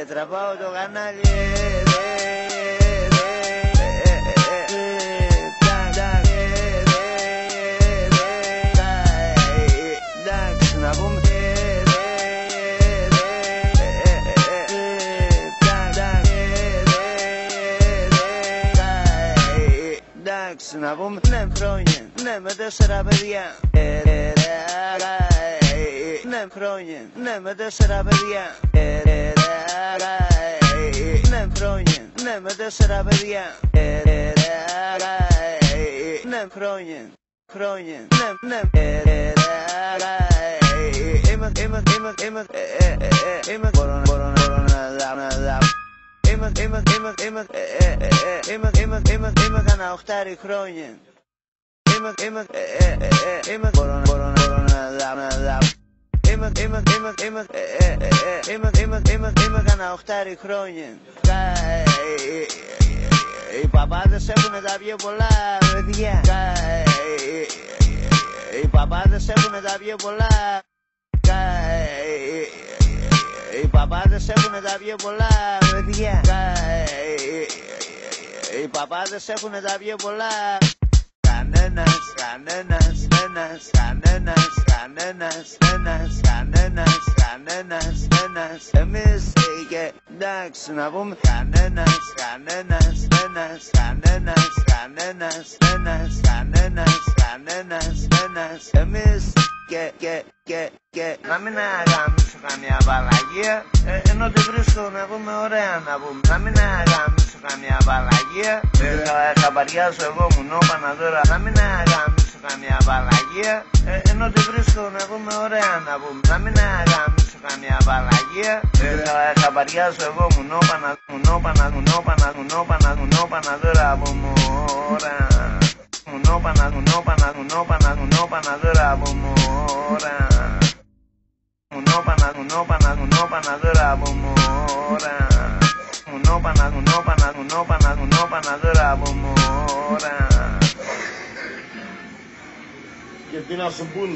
Τραβάω το κανάλι. Εντάξει να πούμε. Εντάξει να πούμε. Ναι χρόνια, ναι με 4 παιδιά. Ναι χρόνια, ναι με 4 παιδιά. Ναι χρόνια, ναι με 4 παιδιά. Ναι χρόνια, χρόνια, ναι, ναι. Μπορώ να δω. Είμαι κανένα 8 χρόνια. Μπορώ να δω. Είμαι κανένα 8 χρόνια. Οι παπάδες έχουνε τα πιο πολλά παιδιά. Οι παπάδες έχουνε τα πιο πολλά. Οι παπάδες έχουνε τα πιο πολλά παιδιά. Οι παπάδες έχουνε τα πιο πολλά. Κανένας, κανένας, κανένας, κανένας, κανένας, κανένας, κανένας, κανένας, κανένας. Εμείς και εντάξει να πούμε. Κανένας, κανένας, κανένας, κανένας, κανένας, κανένας, κανένας, κανένας, κανένας. Εμείς και να μην αγάμισω καμιά βαλαγία, ενώ τη βρίσκω να πούμε ωραία να πούμε. Να μην αγάμισω καμιά βαλαγία, χαμπαριάζω εγώ μου νόπανα τώρα. Να μην αγάμισω καμιά βαλαγία, ενώ τη βρίσκω να πούμε ωραία να πούμε. Να μην αγάμισω καμιά βαλαγία, χαμπαριάζω εγώ μου νόπανα, μου νόπανα, μου νόπανα, μου νόπανα, μου νόπανα τώρα από μόρα. Μου νόπανα, μου νόπανα, μου νόπανα, μου νόπανα τώρα από μόρα. Μου νόπανα, μου νόπανα, μου νόπανα τώρα από μόρα. Μου νόπανα, μου νόπανα, μου νόπανα, μου νόπανα τώρα από μόρα. Γιατί να σου πούνε.